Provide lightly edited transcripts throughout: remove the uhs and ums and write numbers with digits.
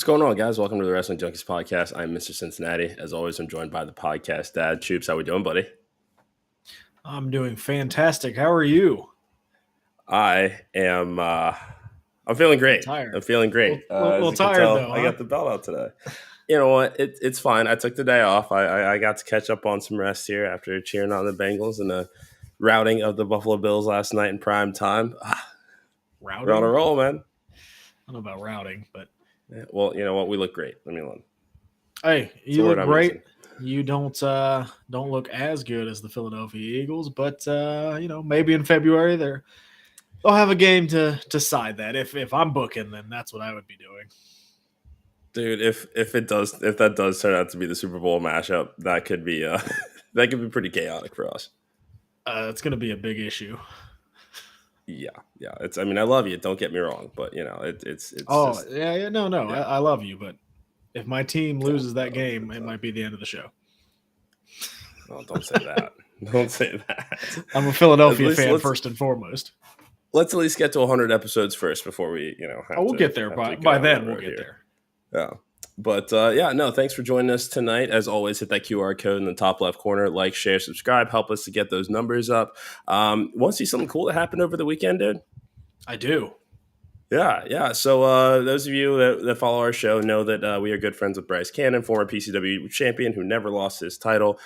going on, guys? Welcome to the Wrestling Junkies podcast. I'm Mr. Cincinnati. As always, I'm joined by the podcast dad, Choops. How we doing, buddy? I'm doing fantastic. How are you? I am. I'm feeling great. Tired. I'm feeling great. Well, As you can tired tell, though, I huh? got the belt out today. You know what? It's fine. I took the day off. I got to catch up on some rest here after cheering on the Bengals and the routing of the Buffalo Bills last night in prime time. Routing? We're on a roll, man. I don't know about routing, but Yeah, well, you know what? We look great. Let me alone. hey, It's you the word look I'm great. using. You don't look as good as the Philadelphia Eagles, but maybe in February they'll have a game to decide that. If I'm booking, then that's what I would be doing. Dude, if that does turn out to be the Super Bowl mashup, that could be that could be pretty chaotic for us. It's going to be a big issue. Yeah. I mean, I love you. Don't get me wrong, but you know, it's. Oh just, yeah, no, yeah. I love you, but if my team loses that game, it might be the end of the show. Oh, don't say that. Don't say that. I'm a Philadelphia fan first and foremost. Let's at least get to 100 episodes first before we, we'll get there. By then, we'll get there. Yeah. But thanks for joining us tonight. As always, hit that QR code in the top left corner. Like, share, subscribe. Help us to get those numbers up. Want to see something cool that happened over the weekend, dude? I do. Yeah. So those of you that follow our show know that we are good friends with Bryce Cannon, former PCW champion who never lost his title.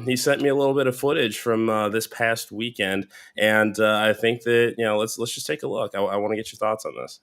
He sent me a little bit of footage from this past weekend, and I think that let's just take a look. I want to get your thoughts on this.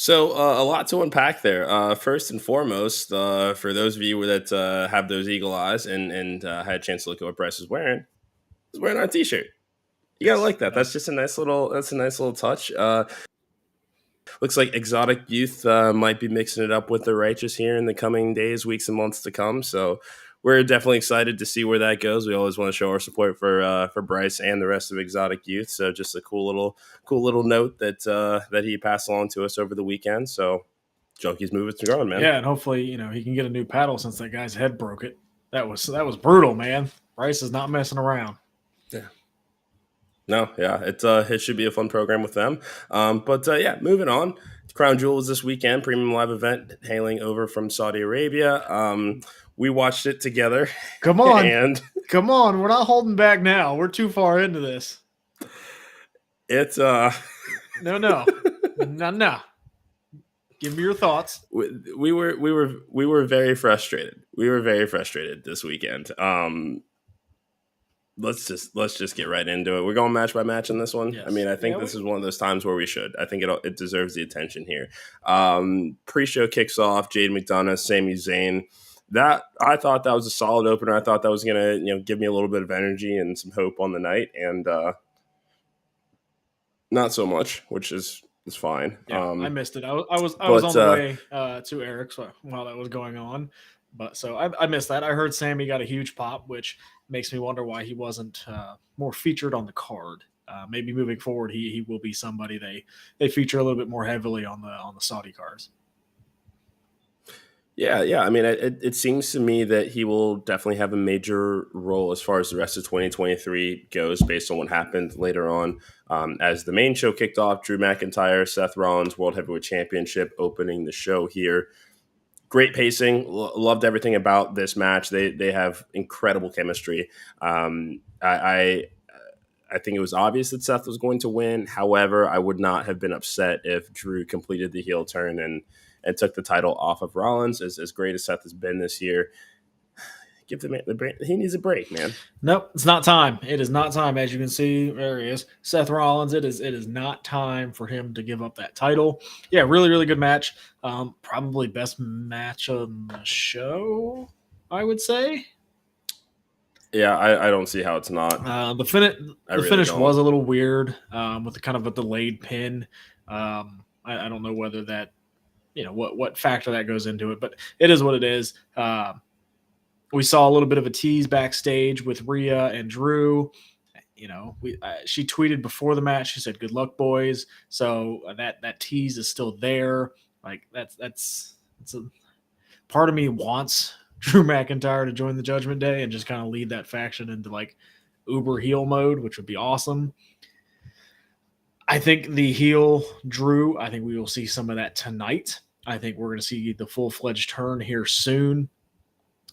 So a lot to unpack there. First and foremost, for those of you that have those eagle eyes and had a chance to look at what Bryce was wearing, he's wearing our T-shirt. You gotta like that. That's just a nice little touch. Looks like Exotic Youth might be mixing it up with the Righteous here in the coming days, weeks, and months to come. So we're definitely excited to see where that goes. We always want to show our support for Bryce and the rest of Exotic Youth. So just a cool little note that he passed along to us over the weekend. So Junkies moving to growing, man. Yeah, and hopefully he can get a new paddle since that guy's head broke it. That was brutal, man. Bryce is not messing around. Yeah. No, yeah, it should be a fun program with them. Moving on. Crown Jewel was this weekend, premium live event hailing over from Saudi Arabia. We watched it together. Come on, come on. We're not holding back now. We're too far into this. It's no. Give me your thoughts. We were very frustrated. We were very frustrated this weekend. Let's just get right into it. We're going match by match in this one. Yes. I mean, I think this is one of those times where we should. I think it deserves the attention here. Pre-show kicks off. Jade McDonough, Sami Zayn. That I thought that was a solid opener. I thought that was gonna give me a little bit of energy and some hope on the night, and not so much, which is fine. Yeah, I missed it. I was on the way to Eric's while that was going on. But so I missed that. I heard Sammy got a huge pop, which makes me wonder why he wasn't more featured on the card. Maybe moving forward, he will be somebody they feature a little bit more heavily on the Saudi cards. Yeah. I mean, it seems to me that he will definitely have a major role as far as the rest of 2023 goes, based on what happened later on. As the main show kicked off, Drew McIntyre, Seth Rollins, World Heavyweight Championship opening the show here. Great pacing. Loved everything about this match. They have incredible chemistry. I think it was obvious that Seth was going to win. However, I would not have been upset if Drew completed the heel turn and took the title off of Rollins. As great as Seth has been this year, give the man the break. He needs a break, man. Nope, it's not time. It is not time. As you can see, there he is, Seth Rollins. It is not time for him to give up that title. Yeah, really, really good match. Probably best match on the show. I would say. Yeah, I don't see how it's not. I The really finish don't. was a little weird with the kind of a delayed pin. I don't know whether that what factor that goes into it, but it is what it is. We saw a little bit of a tease backstage with Rhea and Drew. She tweeted before the match. She said, "Good luck, boys." So that tease is still there. Like that's a part of me wants Drew McIntyre to join the Judgment Day and just kind of lead that faction into like uber heel mode, which would be awesome. I think the heel Drew, I think we will see some of that tonight. I think we're going to see the full fledged turn here soon.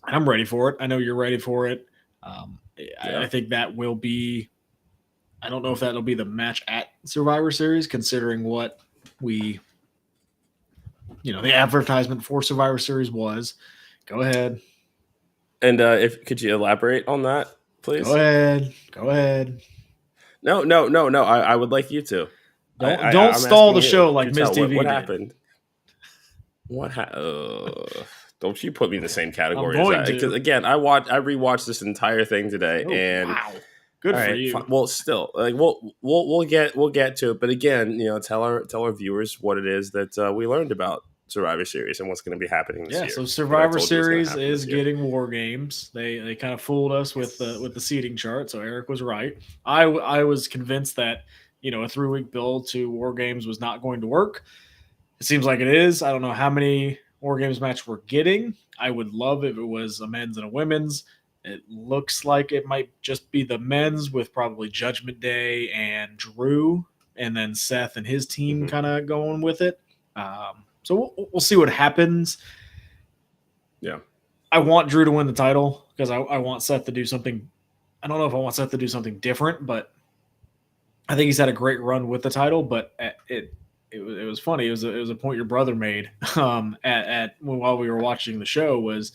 I'm ready for it. I know you're ready for it. I Yeah. think that will be. I don't know if that'll be the match at Survivor Series, considering what we, the advertisement for Survivor Series was. Go ahead. And if could you elaborate on that, Go please? ahead. Go ahead. No, no, no, no. I would like you to. Don't I'm stall asking the you. show like Do Miz tell. What TV did. happened? Don't you put me in the same I'm category as going that? Because to. again, I rewatched this entire thing today, Oh and wow, all good for right, you. well, still, like we'll get to it. But again, tell our viewers what it is that we learned about Survivor Series and what's going to be happening this Yeah, year. so What I Survivor told you was going to Series happen is this year. getting War Games. They kind of fooled us with the seating chart. So Eric was right. I was convinced that a 3 week build to War Games was not going to work. It seems like it is. I don't know how many War Games match we're getting. I would love if it was a men's and a women's. It looks like it might just be the men's with probably Judgment Day and Drew, and then Seth and his team Hmm. kind of going with it. So we'll see what happens. Yeah, I want Drew to win the title because I want Seth to do something. I don't know if I want Seth to do something different, but I think he's had a great run with the title. But it was funny. It was a point your brother made at while we were watching the show was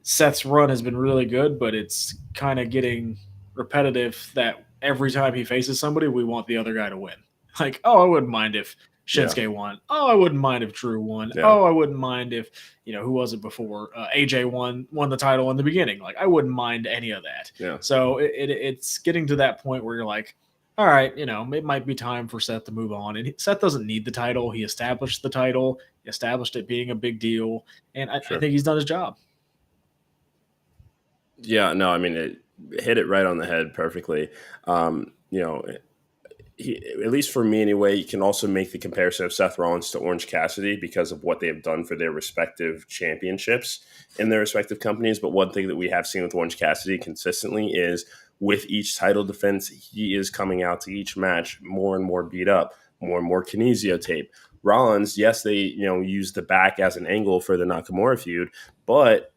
Seth's run has been really good, but it's kind of getting repetitive that every time he faces somebody, we want the other guy to win. Like, oh, I wouldn't mind if yeah, Shinsuke won. Oh, I wouldn't mind if Drew won. yeah, Oh, I wouldn't mind if who was it before AJ won the title in the beginning. Like, I wouldn't mind any of that. yeah. So it's getting to that point where you're like, all right, it might be time for Seth to move on. And Seth doesn't need the title. He established the title. He established it being a big deal, and I Sure. think he's done his job. Yeah, no, I mean it hit it right on the head perfectly. Um, you know, at least for me anyway, you can also make the comparison of Seth Rollins to Orange Cassidy because of what they have done for their respective championships in their respective companies. But one thing that we have seen with Orange Cassidy consistently is with each title defense, he is coming out to each match more and more beat up, more and more kinesio tape. Rollins, yes, they use the back as an angle for the Nakamura feud, but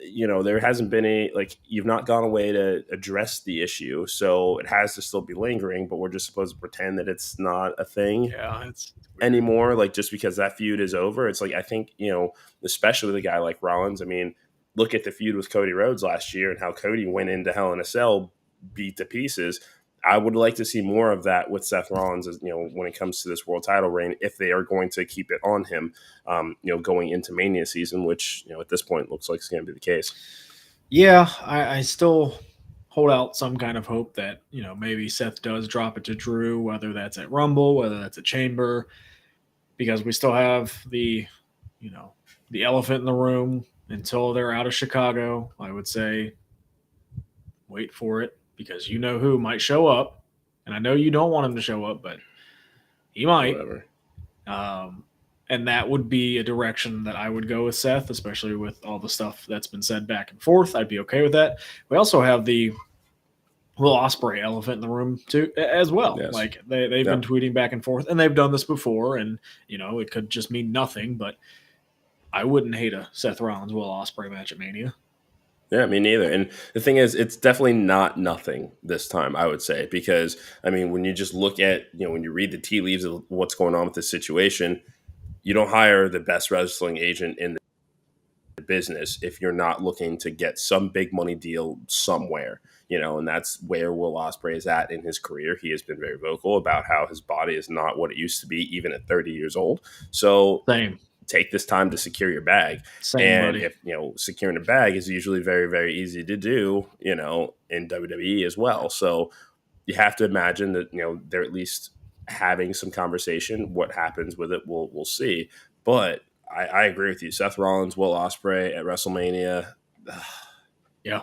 there hasn't been you've not gone away to address the issue. So it has to still be lingering, but we're just supposed to pretend that it's not a thing Yeah, it's weird. anymore. Like just because that feud is over, it's like, I think, especially with a guy like Rollins, I mean, look at the feud with Cody Rhodes last year and how Cody went into Hell in a Cell beat to pieces. I would like to see more of that with Seth Rollins, when it comes to this world title reign, if they are going to keep it on him, going into Mania season, which, at this point looks like it's going to be the case. Yeah, I still hold out some kind of hope that maybe Seth does drop it to Drew, whether that's at Rumble, whether that's at Chamber, because we still have you know the elephant in the room until they're out of Chicago. I would say wait for it because who might show up, and I know you don't want him to show up, but he might. Whatever. Um, and that would be a direction that I would go with Seth, especially with all the stuff that's been said back and forth. I'd be okay with that. We also have the Will Ospreay elephant in the room too, as well. Yes. Like they've Yeah. been tweeting back and forth, and they've done this before, and it could just mean nothing, but I wouldn't hate a Seth Rollins Will Ospreay match at Mania. Yeah, me neither. And the thing is, it's definitely not nothing this time, I would say, because I mean, when you just look at, when you read the tea leaves of what's going on with this situation, you don't hire the best wrestling agent in the business if you're not looking to get some big money deal somewhere, and that's where Will Ospreay is at in his career. He has been very vocal about how his body is not what it used to be, even at 30 years old. So Same. take this time to secure your bag. Same, And buddy. if, securing a bag is usually very, very easy to do, in WWE as well. So you have to imagine that, they're at least having some conversation. What happens with it, we'll see. But I agree with you. Seth Rollins, Will Ospreay at WrestleMania. Yeah.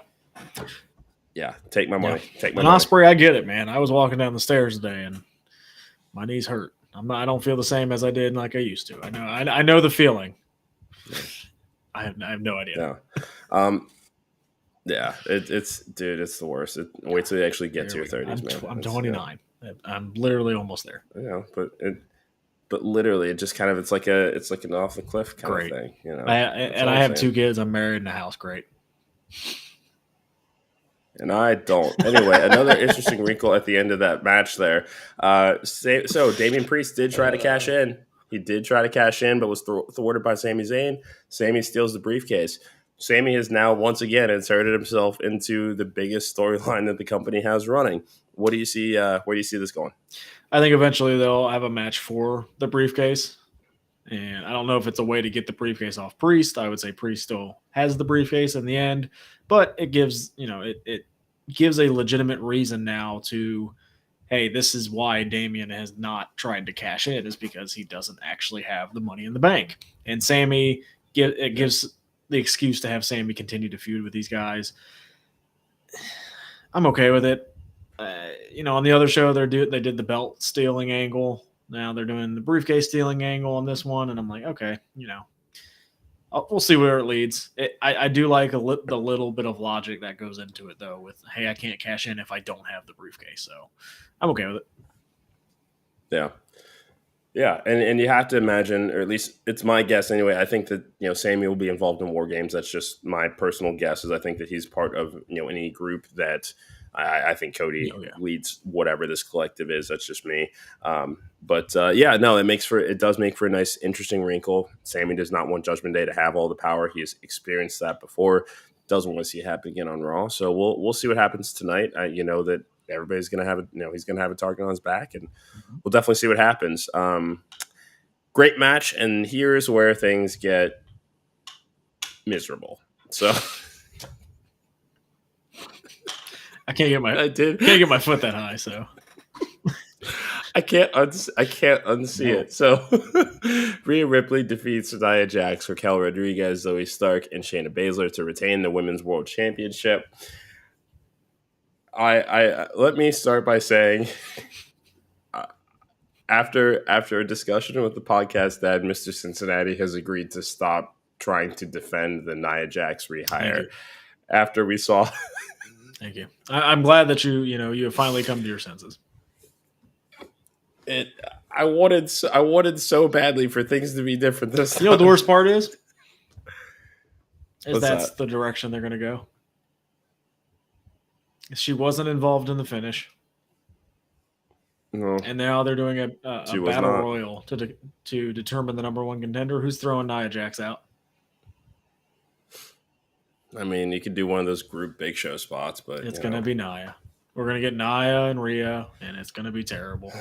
Yeah, take my money. Take my and money. Ospreay, I get it, man. I was walking down the stairs today and my knees hurt. I don't feel the same as I did like I used to. I know the feeling. I have no idea. Yeah, it's the worst. Wait till you actually get to your 30s, man. I'm 29. Yeah. I'm literally almost there. But literally, it just kind of it's like an off the cliff kind of thing, I have 2 kids. I'm married in a house. Great. And I don't. Anyway, another interesting wrinkle at the end of that match there. So Damian Priest did try to cash in. He did try to cash in, but was thwarted by Sami Zayn. Sami steals the briefcase. Sami has now once again inserted himself into the biggest storyline that the company has running. What do you see? Where do you see this going? I think eventually they'll have a match for the briefcase. And I don't know if it's a way to get the briefcase off Priest. I would say Priest still has the briefcase in the end, but it gives, it gives a legitimate reason now to, hey, this is why Damian has not tried to cash in, is because he doesn't actually have the money in the bank. And Sami, it gives the excuse to have Sami continue to feud with these guys. I'm okay with it. On the other show, they did the belt stealing angle. Now they're doing the briefcase stealing angle on this one, and I'm like, okay, we'll see where it leads. I do like the little bit of logic that goes into it, though, with, hey, I can't cash in if I don't have the briefcase, so I'm okay with it. Yeah. Yeah, and you have to imagine, or at least it's my guess anyway, I think that, Sami will be involved in War Games. That's just my personal guess, is I think that he's part of, any group that I think Cody leads whatever this collective is. That's just me. It does make for a nice, interesting wrinkle. Sami does not want Judgment Day to have all the power. He has experienced that before. Doesn't want to see it happen again on Raw. So we'll see what happens tonight. That everybody's going to have he's going to have a target on his back, and we'll definitely see what happens. Great match, and here's where things get miserable. So I can't get my foot that high, so I can't unsee it. So Rhea Ripley defeats Nia Jax, Raquel Rodriguez, Zoe Stark, and Shayna Baszler to retain the Women's World Championship. I let me start by saying, after a discussion with the podcast dad, Mr. Cincinnati has agreed to stop trying to defend the Nia Jax rehire. After we saw, thank you. I'm glad that you have finally come to your senses. I wanted so badly for things to be different this time. You know what the worst part is? That's the direction they're going to go. She wasn't involved in the finish. No. And now they're doing a battle royal to determine the number one contender. Who's throwing Nia Jax out? I mean, you could do one of those group Big Show spots, but it's going to be Nia. We're going to get Nia and Rhea, and it's going to be terrible.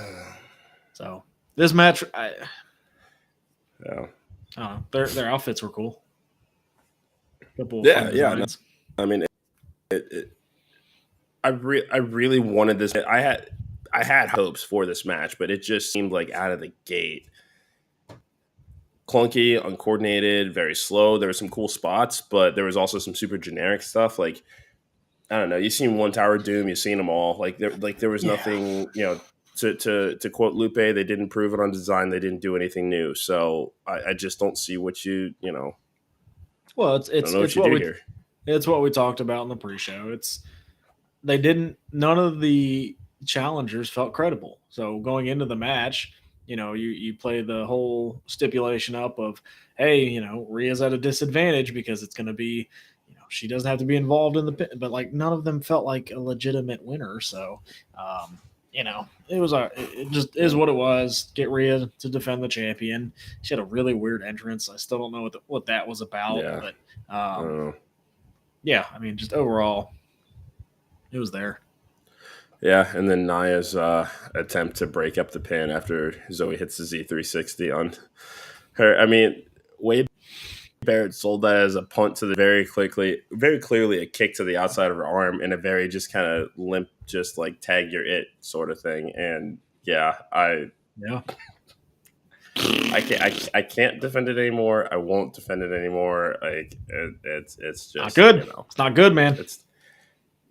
So this match, their outfits were cool. Yeah. I mean, I really wanted this. I had hopes for this match, but it just seemed like out of the gate clunky, uncoordinated, very slow. There were some cool spots, but there was also some super generic stuff. Like, I don't know. You've seen One Tower Doom. You've seen them all. There was nothing. To quote Lupe, they didn't prove it on design. They didn't do anything new. So I just don't see what you. Well, it's what we talked about in the pre-show. None of the challengers felt credible. So going into the match, you play the whole stipulation up of, hey, Rhea's at a disadvantage because it's going to be, she doesn't have to be involved in the pit, but none of them felt like a legitimate winner. So, it just is what it was. Get Rhea to defend the champion. She had a really weird entrance. I still don't know what that was about, but I mean, just overall, it was there. Yeah, and then Nia's attempt to break up the pin after Zoe hits the Z360 on her. I mean, Wade Barrett sold that as a punt to the very clearly a kick to the outside of her arm and a very just kind of limp, just like tag your it sort of thing. And yeah, Yeah. I can't defend it anymore. I won't defend it anymore. Like it's just Not good. You know, it's not good, man.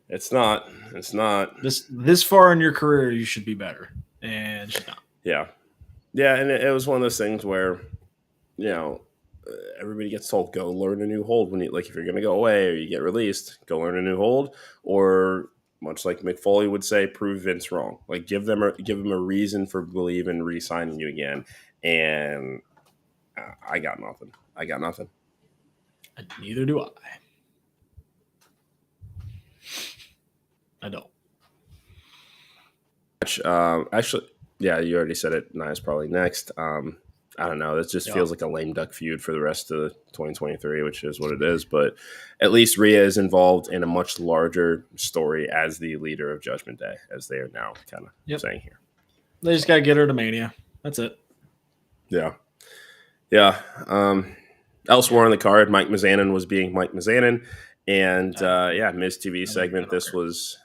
It's not. It's not. This far in your career, you should be better, and she's not. Yeah, yeah, and it was one of those things where, you know, everybody gets told go learn a new hold when you like if you're going to go away or you get released, go learn a new hold, or much like Mick Foley would say, prove Vince wrong. Like give them a reason for believing re-signing you again. And I got nothing. And neither do I. I don't. Actually, yeah, you already said it. Nia's probably next. I don't know. This just feels like a lame duck feud for the rest of 2023, which is what it is. But at least Rhea is involved in a much larger story as the leader of Judgment Day, as they are now kind of saying here. They just got to get her to Mania. That's it. Yeah. Yeah. Elsewhere on the card, Mike Mizanin was being Mike Mizanin. And Miz TV segment. This was.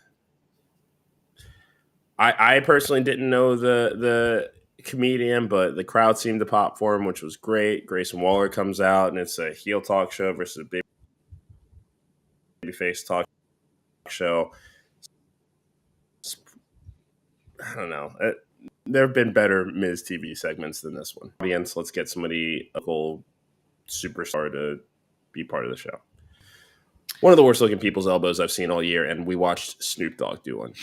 I personally didn't know the comedian, but the crowd seemed to pop for him, which was great. Grayson Waller comes out, and it's a heel talk show versus a babyface talk show. I don't know. There have been better Miz TV segments than this one. Audience, let's get somebody, a local superstar, to be part of the show. One of the worst looking people's elbows I've seen all year, and we watched Snoop Dogg do one.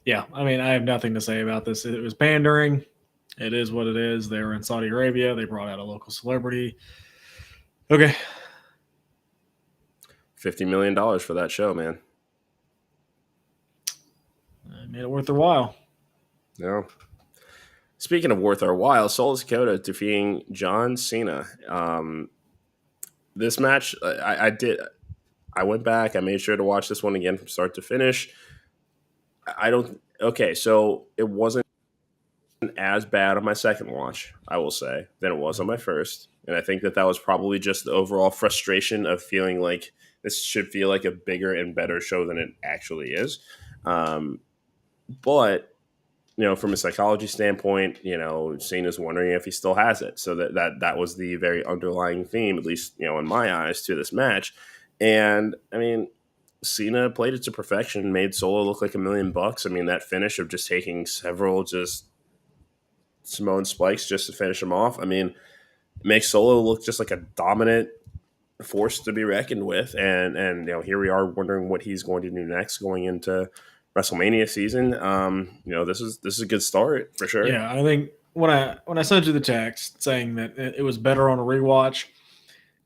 Yeah, I mean, I have nothing to say about this. It was pandering. It is what it is. They were in Saudi Arabia. They brought out a local celebrity. Okay. $50 million for that show, man. It made it worth their while. Yeah. Speaking of worth our while, Solo Sikoa defeating John Cena. This match, I went back. I made sure to watch this one again from start to finish. So it wasn't as bad on my second watch, I will say, than it was on my first. And I think that was probably just the overall frustration of feeling like this should feel like a bigger and better show than it actually is. But, from a psychology standpoint, Cena's wondering if he still has it. So that was the very underlying theme, at least, in my eyes, to this match. And, I mean, Cena played it to perfection, made Solo look like $1 million. I mean, that finish of just taking several just Samoan spikes just to finish him off. I mean, it makes Solo look just like a dominant force to be reckoned with. And here we are wondering what he's going to do next going into WrestleMania season. This is a good start for sure. Yeah, I think when I sent you the text saying that it was better on a rewatch,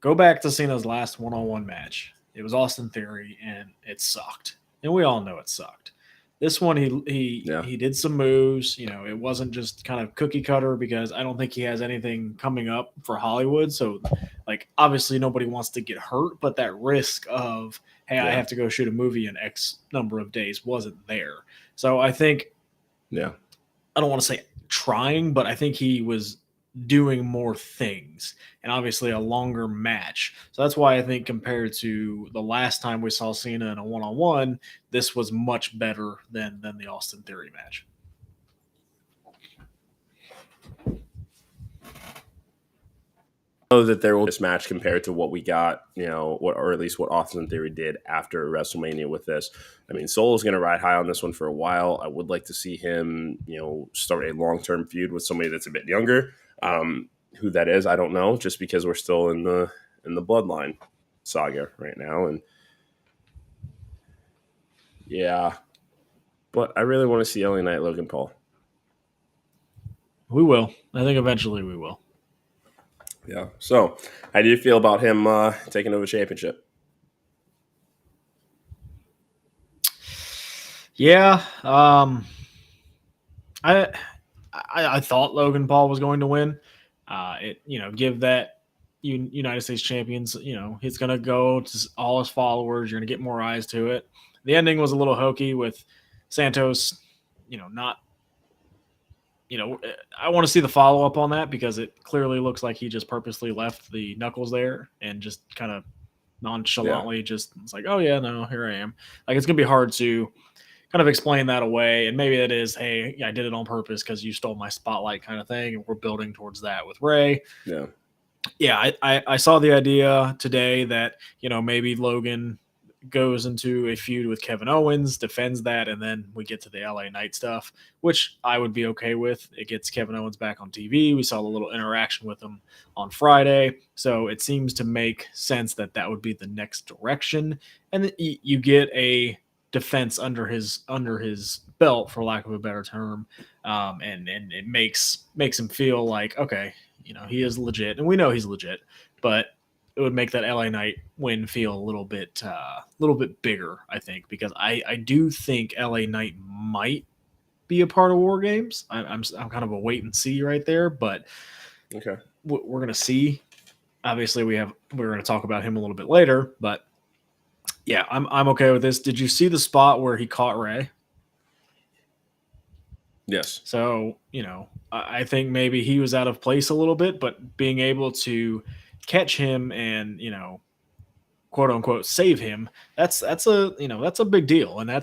go back to Cena's last one-on-one match. It was Austin Theory, and it sucked. And we all know it sucked. This one, he did some moves. It wasn't just kind of cookie cutter because I don't think he has anything coming up for Hollywood. So, obviously nobody wants to get hurt, but that risk of, hey, I have to go shoot a movie in X number of days wasn't there. So I think, I don't want to say trying, but I think he was doing more things and obviously a longer match. So that's why I think compared to the last time we saw Cena in a one-on-one, this was much better than the Austin Theory match. Know that there will be this match compared to what we got, or at least what Austin Theory did after WrestleMania with this. I mean, Solo's going to ride high on this one for a while. I would like to see him, start a long-term feud with somebody that's a bit younger. Who that is, I don't know, just because we're still in the Bloodline saga right now. And yeah, but I really want to see LA Knight, Logan Paul. We will. I think eventually we will. Yeah. So, how do you feel about him taking over the championship? Yeah. I thought Logan Paul was going to win. Give that United States champions, he's going to go to all his followers. You're going to get more eyes to it. The ending was a little hokey with Santos, not I want to see the follow up on that because it clearly looks like he just purposely left the knuckles there and just kind of Yeah. nonchalantly just it's like, oh yeah, no, here I am. Like it's gonna be hard to kind of explain that away, and maybe it is, hey, yeah, I did it on purpose because you stole my spotlight kind of thing, and we're building towards that with Ray. Yeah. Yeah, I saw the idea today that maybe Logan goes into a feud with Kevin Owens, defends that, and then we get to the LA Knight stuff, which I would be okay with. It gets Kevin Owens back on TV. We saw a little interaction with him on Friday, so it seems to make sense that that would be the next direction, and then you get a defense under his belt, for lack of a better term, and it makes him feel like, okay, he is legit, and we know he's legit, but it would make that LA Knight win feel a little bit bigger, I think, because I do think LA Knight might be a part of War Games. I'm kind of a wait and see right there, but Okay. we're gonna see. Obviously, we're gonna talk about him a little bit later, but yeah, I'm okay with this. Did you see the spot where he caught Ray? Yes. So, I think maybe he was out of place a little bit, but being able to catch him and, quote unquote save him, that's a big deal. And I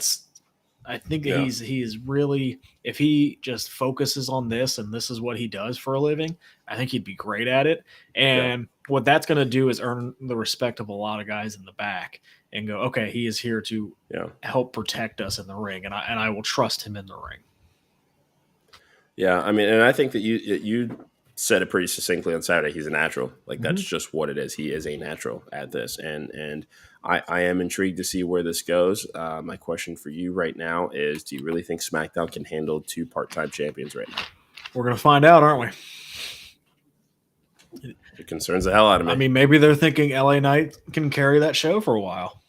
think that Yeah. he's really, if he just focuses on this and this is what he does for a living, I think he'd be great at it. Yeah. And what that's going to do is earn the respect of a lot of guys in the back and go, okay, he is here to Yeah. help protect us in the ring, and I will trust him in the ring. Yeah. I mean, and I think that you said it pretty succinctly on Saturday. He's a natural. Like that's Mm-hmm. just what it is. He is a natural at this, and I am intrigued to see where this goes. My question for you right now is: do you really think SmackDown can handle 2 part-time champions right now? We're going to find out, aren't we? It concerns the hell out of me. I mean, maybe they're thinking LA Knight can carry that show for a while.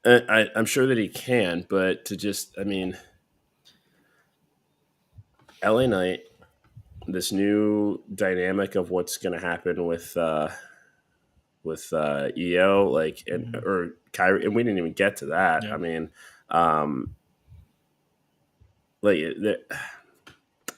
I'm sure that he can, but to just, I mean, LA Knight, this new dynamic of what's going to happen with EO, like, and or Kyrie, and we didn't even get to that. Yeah. I mean, like,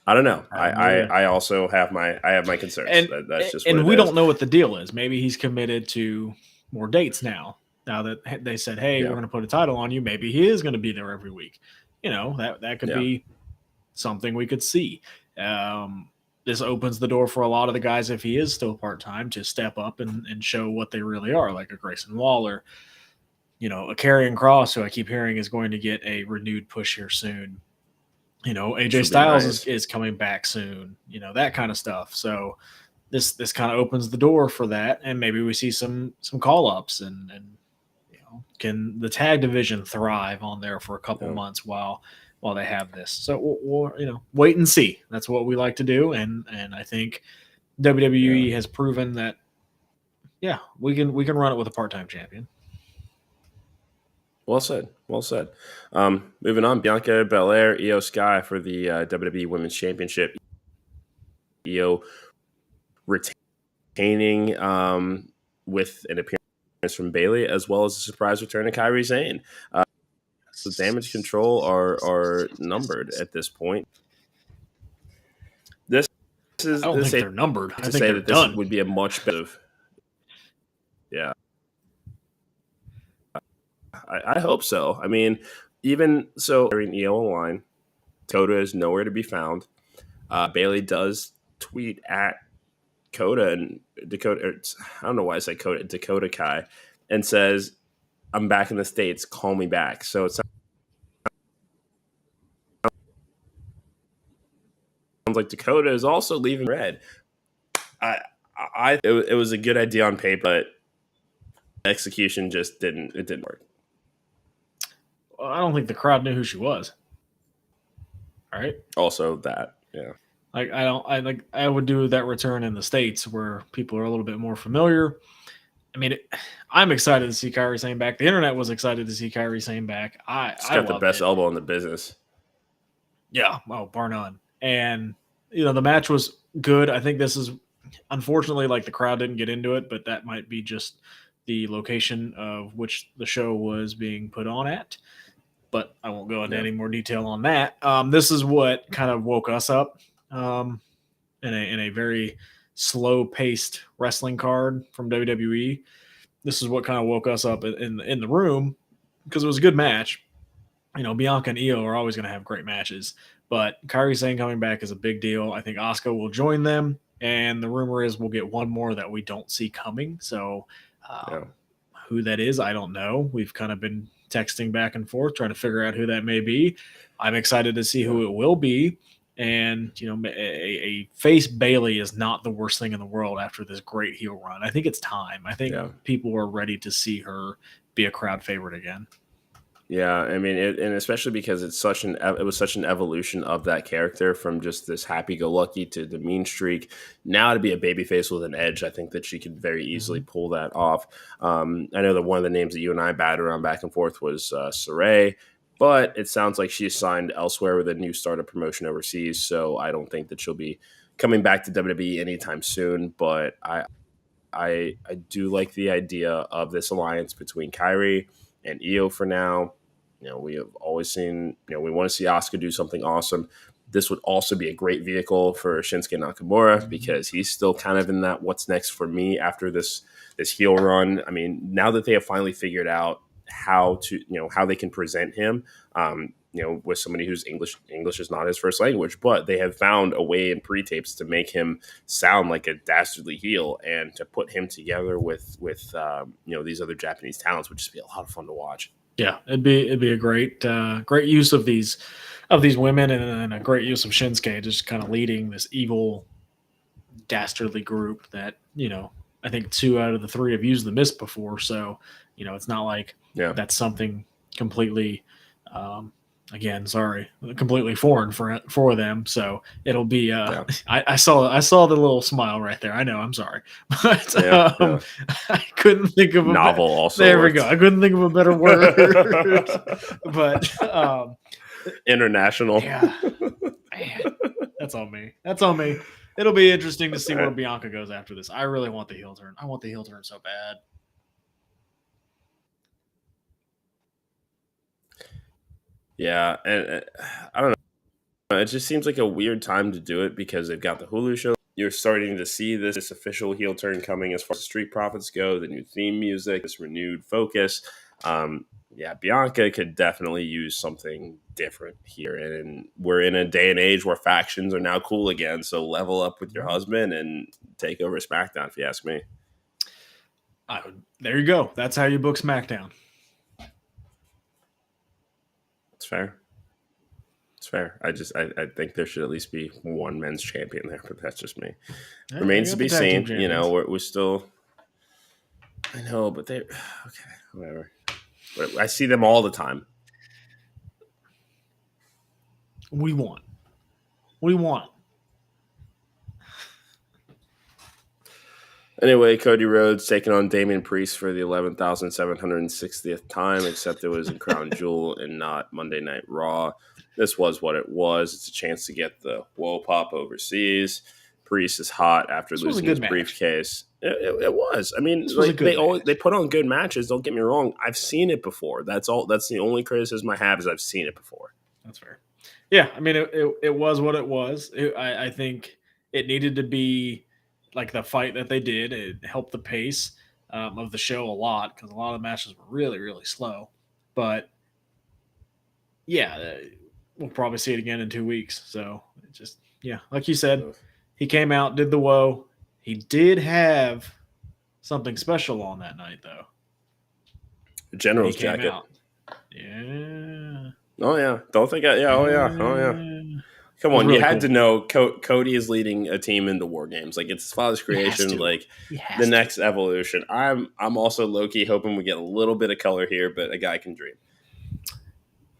I don't know. I also have my concerns. And That's just what and it we is. don't know what the deal is. Maybe he's committed to more dates now. Now that they said, "Hey, we're Yeah. going to put a title on you," maybe he is going to be there every week. That could Yeah. be something we could see. This opens the door for a lot of the guys, if he is still part time, to step up and show what they really are, like a Grayson Waller, a Karrion Kross, who I keep hearing is going to get a renewed push here soon. AJ Styles nice. is coming back soon. That kind of stuff. So this kind of opens the door for that, and maybe we see some call ups and can the tag division thrive on there for a couple months while they have this. So we'll wait and see. That's what we like to do, and I think WWE has proven that we can run it with a part-time champion. Well said. Well said. Moving on, Bianca Belair, Io Sky for the WWE Women's Championship. Io retaining with an appearance from Bayley, as well as a surprise return of Kairi Sane. The damage control are numbered at this point. This is I don't think they're numbered. I think say they're that done. This would be a much better. Yeah. I hope so. I mean, even so, during EO online, Dakota is nowhere to be found. Bayley does tweet at Dakota and Dakota. I don't know why I say Dakota Kai, and says, "I'm back in the States. Call me back." So it sounds like Dakota is also leaving red. It was a good idea on paper, but execution just didn't work. Well, I don't think the crowd knew who she was. All right. Also that, yeah. Like I would do that return in the States where people are a little bit more familiar. I mean, I'm excited to see Kairi Sane back. The internet was excited to see Kairi Sane back. She's got the best elbow in the business. Yeah, bar none. And the match was good. I think this is unfortunately like the crowd didn't get into it, but that might be just the location of which the show was being put on at. but I won't go into any more detail on that. This is what kind of woke us up in a very slow paced wrestling card from WWE. This is what kind of woke us up in the room because it was a good match. You know, Bianca and Io are always going to have great matches, but Kairi Sane coming back is a big deal. I think Asuka will join them, and the rumor is we'll get one more that we don't see coming. So, who that is, I don't know. We've kind of been texting back and forth trying to figure out who that may be. I'm excited to see who it will be. And, you know, a face Bailey is not the worst thing in the world after this great heel run. I think it's time. I think people are ready to see her be a crowd favorite again. Yeah, I mean, and especially because it was such an evolution of that character from just this happy-go-lucky to the mean streak. Now to be a babyface with an edge, I think that she could very easily pull that off. I know that one of the names that you and I batted around back and forth was Saray, but it sounds like she's signed elsewhere with a new startup promotion overseas. So I don't think that she'll be coming back to WWE anytime soon. But I do like the idea of this alliance between Kairi and Io for now. You know, we have always seen, you know, we want to see Asuka do something awesome. This would also be a great vehicle for Shinsuke Nakamura because he's still kind of in that what's next for me after this heel run. I mean, now that they have finally figured out how they can present him, you know, with somebody whose English is not his first language, but they have found a way in pre-tapes to make him sound like a dastardly heel and to put him together with you know, these other Japanese talents would just be a lot of fun to watch. Yeah, it'd be a great use of these women and a great use of Shinsuke just kind of leading this evil dastardly group that, you know, I think 2 out of the 3 have used the mist before, so, you know, it's not like that's something completely completely foreign for them. So it'll be I saw the little smile right there. I know, I'm sorry. But I couldn't think of a novel also. There we go. I couldn't think of a better word. But international. Yeah. Man, that's on me. That's on me. It'll be interesting to see where Bianca goes after this. I really want the heel turn. I want the heel turn so bad. Yeah, and I don't know. It just seems like a weird time to do it because they've got the Hulu show. You're starting to see this official heel turn coming as far as Street Profits go, the new theme music, this renewed focus. Bianca could definitely use something different here. And we're in a day and age where factions are now cool again. So level up with your husband and take over SmackDown, if you ask me. There you go. That's how you book SmackDown. It's fair. It's fair. I think there should at least be one men's champion there, but that's just me. Remains to be seen. You know, we're still. I know, but they. Okay, whatever. But I see them all the time. What do you want? What do you want? Anyway, Cody Rhodes taking on Damian Priest for the 11,760th time, except it was in Crown Jewel and not Monday Night Raw. This was what it was. It's a chance to get the Whoa Pop overseas. Priest is hot after losing his briefcase. It was. I mean, they put on good matches. Don't get me wrong. I've seen it before. That's all. That's the only criticism I have is I've seen it before. That's fair. Yeah, I mean, it was what it was. I think it needed to be like the fight that they did. It helped the pace of the show a lot because a lot of the matches were really, really slow. But yeah, we'll probably see it again in 2 weeks. So it just, like you said, he came out, did the whoa. He did have something special on that night, though. The General's jacket. Yeah. Oh, yeah. Don't think I... Yeah, oh, yeah. Come on, really you had to know Cody is leading a team into War Games. Like, it's his father's creation, like the next evolution. I'm also low-key hoping we get a little bit of color here, but a guy can dream.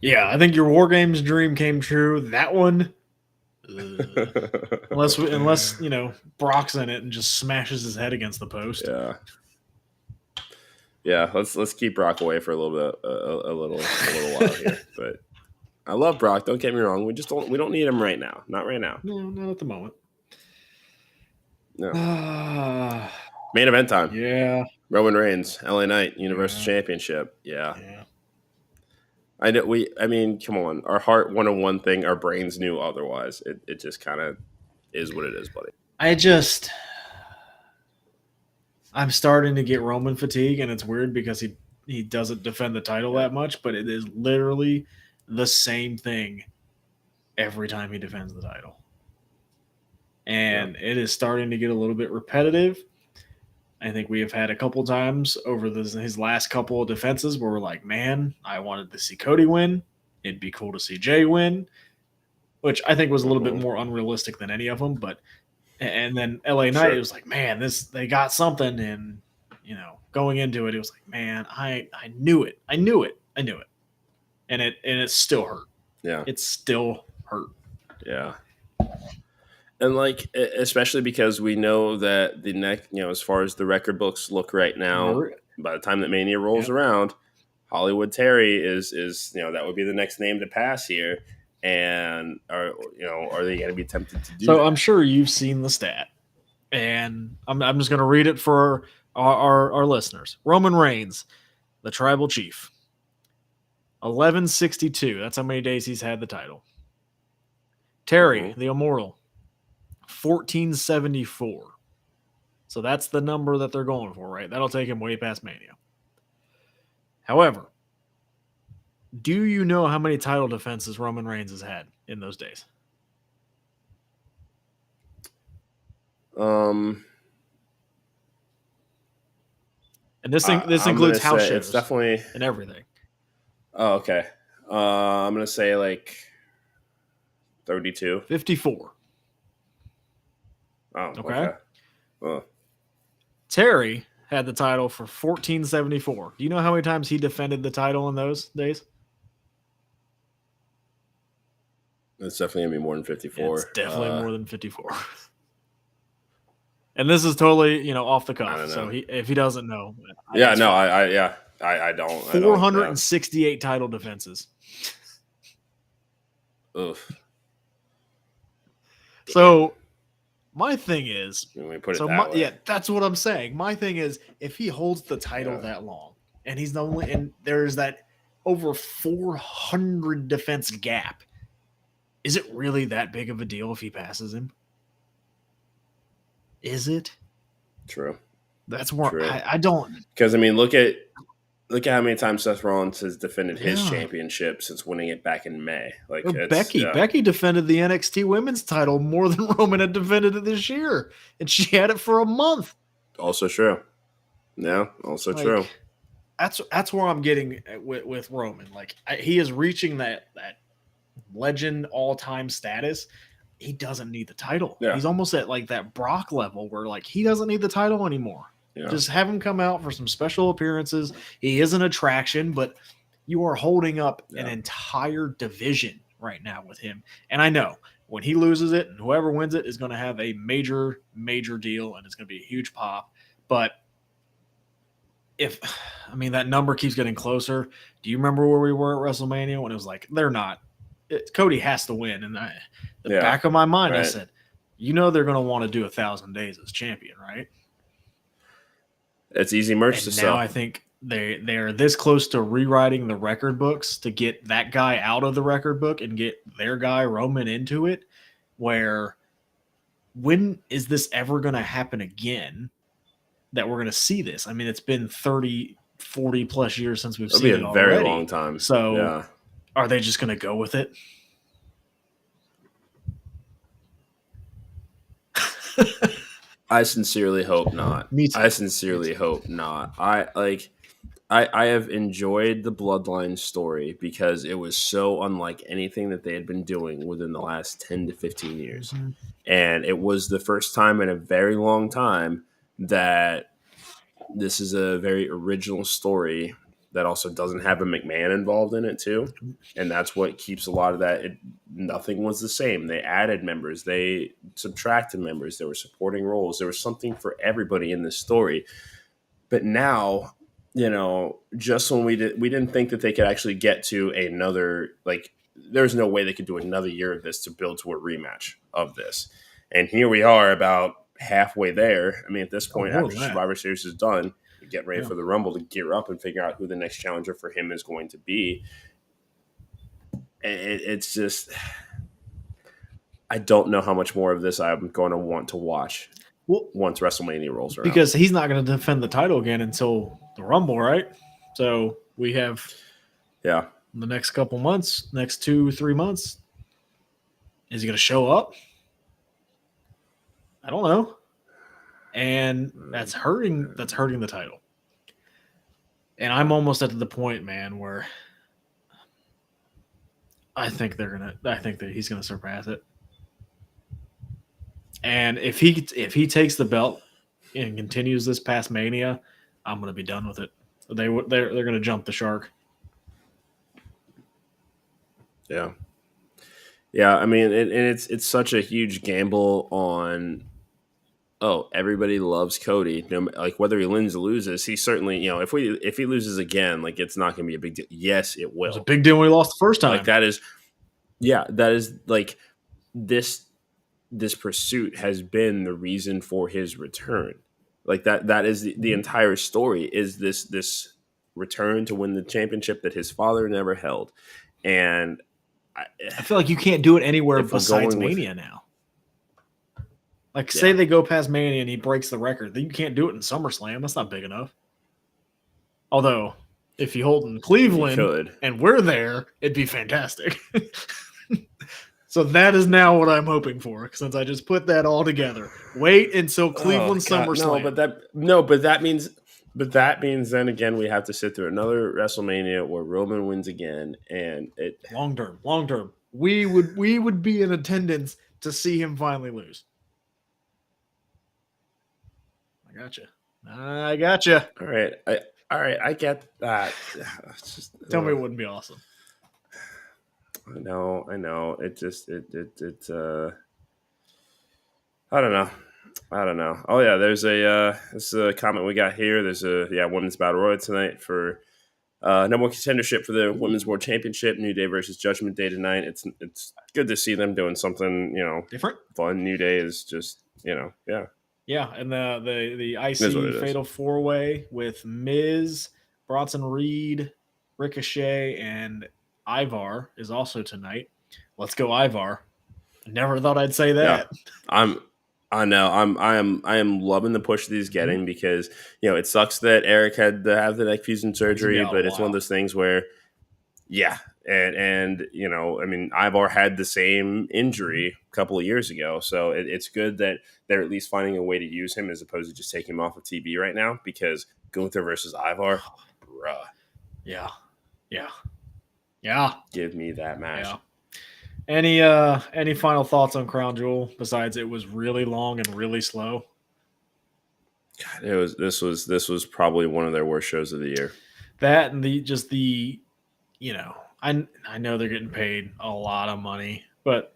Yeah, I think your War Games dream came true. That one, unless Brock's in it and just smashes his head against the post. Yeah. Let's keep Brock away for a little bit, a little while here. But I love Brock. Don't get me wrong. We don't need him right now. Not right now. No, not at the moment. No. Main event time. Yeah. Roman Reigns, LA Knight, Universal Championship. Yeah. I know I mean, come on. Our heart wanted one thing, our brains knew otherwise. It just kind of is what it is, buddy. I just I'm starting to get Roman fatigue, and it's weird because he doesn't defend the title Yeah. that much, but it is literally the same thing every time he defends the title. And it is starting to get a little bit repetitive. I think we have had a couple times over his last couple of defenses where we're like, man, I wanted to see Cody win. It'd be cool to see Jay win, which I think was a little bit more unrealistic than any of them. But and then LA Knight, it was like, man, they got something, and going into it, it was like, man, I knew it, and it still hurt. Yeah, it still hurt. Yeah. And like, especially because we know that the next, as far as the record books look right now, by the time that Mania rolls around, Hollywood Terry is that would be the next name to pass here. And are they going to be tempted to do? So that? I'm sure you've seen the stat, and I'm just going to read it for our listeners. Roman Reigns, the Tribal Chief, 1162. That's how many days he's had the title. Terry, the Immortal, 1474. So that's the number that they're going for, right? That'll take him way past Mania. However, do you know how many title defenses Roman Reigns has had in those days? And this includes house shows. It's definitely and everything. Oh, okay. I'm gonna say like 32. 54. Oh, okay. Oh. Terry had the title for 1474. Do you know how many times he defended the title in those days? It's definitely gonna be more than 54. It's definitely more than 54. And this is totally, off the cuff. So if he doesn't know, I don't. 468 title defenses. Oof. So my thing is, that's what I'm saying. My thing is, if he holds the title that long, and he's the only, and there's that over 400 defense gap, is it really that big of a deal if he passes him? Is it? True. That's where I don't. Because I mean, look at how many times Seth Rollins has defended his championship since winning it back in May. Like Becky defended the NXT Women's title more than Roman had defended it this year, and she had it for a month. Also true. Yeah, also true. That's where I'm getting with Roman. Like he is reaching that legend all-time status. He doesn't need the title. Yeah. He's almost at like that Brock level where like he doesn't need the title anymore. Yeah. Just have him come out for some special appearances. He is an attraction, but you are holding up an entire division right now with him. And I know when he loses it and whoever wins it is going to have a major, major deal and it's going to be a huge pop. But that number keeps getting closer. Do you remember where we were at WrestleMania when it was like, they're not, Cody has to win. And the back of my mind, I said, they're going to want to do 1,000 days as champion, right? It's easy merch to sell. Now I think they're this close to rewriting the record books to get that guy out of the record book and get their guy Roman into it, where when is this ever going to happen again that we're going to see this? I mean, it's been 30, 40 plus years since we've seen it already. It'll be a very long time. So are they just going to go with it? I sincerely hope not. Me too. I sincerely hope not. I have enjoyed the Bloodline story because it was so unlike anything that they had been doing within the last 10 to 15 years. Mm-hmm. And it was the first time in a very long time that this is a very original story that also doesn't have a McMahon involved in it too. And that's what keeps a lot of that. Nothing was the same. They added members. They subtracted members. There were supporting roles. There was something for everybody in this story. But now, just when we didn't think that they could actually get to another, like, there's no way they could do another year of this to build to a rematch of this. And here we are about halfway there. I mean, at this point, after Survivor Series is done, get ready for the Rumble to gear up and figure out who the next challenger for him is going to be. it's just I don't know how much more of this I'm going to want to watch once WrestleMania rolls around. Because he's not going to defend the title again until the Rumble, right? So we have the next couple months, next 2-3 months. Is he going to show up? I don't know. And that's hurting the title. And I'm almost at the point, man, where I think that he's gonna surpass it. And if he takes the belt and continues this past Mania, I'm gonna be done with it. They're gonna jump the shark. Yeah. Yeah, I mean, and it's such a huge gamble on. Oh, everybody loves Cody. Like whether he wins or loses, he certainly, if he loses again, like it's not going to be a big deal. Yes, it will. It was a big deal when he lost the first time. Like that is like this pursuit has been the reason for his return. Like that is the entire story is this return to win the championship that his father never held, and I feel like you can't do it anywhere besides Mania now. Like, say they go past Mania and he breaks the record, then you can't do it in SummerSlam. That's not big enough. Although, if you hold in Cleveland and we're there, it'd be fantastic. So that is now what I'm hoping for, since I just put that all together. Wait until Cleveland SummerSlam. But that means then again we have to sit through another WrestleMania where Roman wins again, and it long term. We would be in attendance to see him finally lose. I gotcha. All right. I get that. Tell me it wouldn't be awesome. I know. I don't know. Oh yeah, there's this is a comment we got here. There's a women's battle royal tonight for no more contendership for the women's world championship. New Day versus Judgment Day tonight. It's good to see them doing something different, fun. New Day is just Yeah, and the IC Fatal 4-Way with Miz, Bronson Reed, Ricochet, and Ivar is also tonight. Let's go, Ivar. I never thought I'd say that. Yeah. I am loving the push that he's getting because it sucks that Eric had to have the neck fusion surgery, but it's one of those things where and I mean, Ivar had the same injury a couple of years ago, so it's good that they're at least finding a way to use him as opposed to just taking him off of TV right now, because Gunther versus Ivar, bruh. Yeah. Give me that match. Yeah. Any final thoughts on Crown Jewel besides it was really long and really slow? God, this was probably one of their worst shows of the year. That and I know they're getting paid a lot of money, but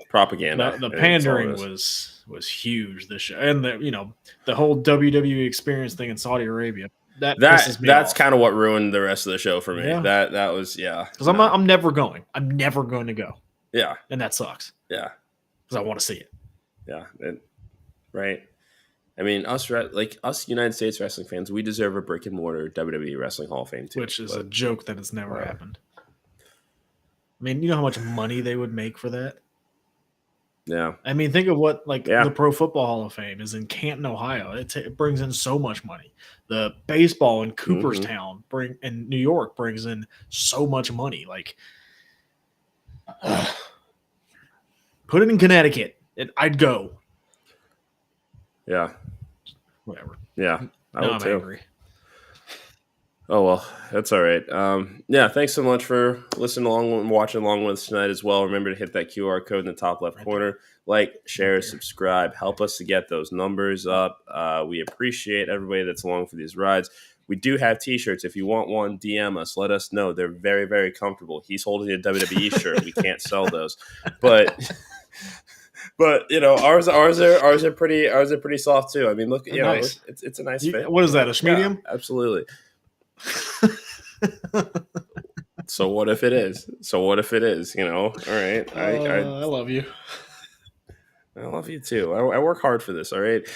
propaganda. The pandering was huge this show, and the whole WWE experience thing in Saudi Arabia. That's kind of what ruined the rest of the show for me. Yeah. That was because I'm never going. I'm never going to go. Yeah, and that sucks. Yeah, because I want to see it. Yeah, right. I mean, us United States wrestling fans, we deserve a brick and mortar WWE Wrestling Hall of Fame too. Which is a joke that it's never happened. I mean, you know how much money they would make for that? Yeah. I mean, think of what the Pro Football Hall of Fame is in Canton, Ohio. It brings in so much money. The baseball in Cooperstown in New York brings in so much money. Put it in Connecticut, I'd go. Yeah. Whatever. Yeah. I'm angry. Oh, well, that's all right. Thanks so much for listening along and watching along with us tonight as well. Remember to hit that QR code in the top left corner. Like, share, subscribe. Help us to get those numbers up. We appreciate everybody that's along for these rides. We do have T-shirts. If you want one, DM us. Let us know. They're very, very comfortable. He's holding a WWE shirt. We can't sell those. But ours are pretty soft too. I mean, look, nice. It's a nice fit. What is that? A medium? Yeah, absolutely. So what if it is? All right. I love you. I love you too. I work hard for this. All right.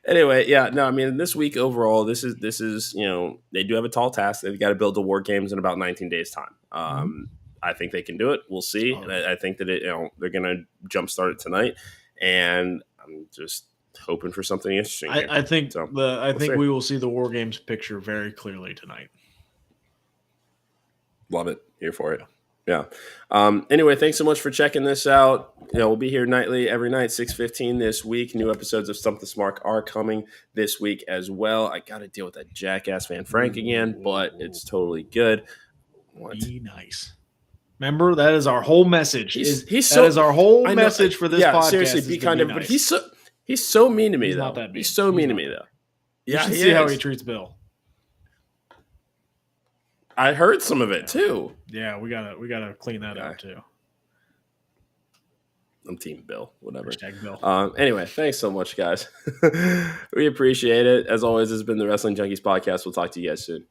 Anyway, yeah, no, I mean, this week overall, this is they do have a tall task. They've got to build the War Games in about 19 days time. I think they can do it. We'll see. Oh, And I think that they're going to jumpstart it tonight, and I'm just hoping for something interesting here. I think So I we'll think see. we will see the War Games picture very clearly tonight. Love it. Here for it. Yeah. Anyway, thanks so much for checking this out. We'll be here nightly, every night, 6:15 this week. New episodes of Stump the Smart are coming this week as well. I got to deal with that jackass Van Frank again, but it's totally good. What? Be nice. Remember, that is our whole message. That is our whole message for this podcast. Seriously, be kind of. Nice. But he's so mean to me, though. Not that mean. He's so mean to me, though. Yeah, you should see how he treats Bill. I heard some of it too. Yeah, we gotta clean that up too. I'm Team Bill, whatever. Bill. Anyway, thanks so much, guys. We appreciate it. As always, this has been the Wrestling Junkies podcast. We'll talk to you guys soon.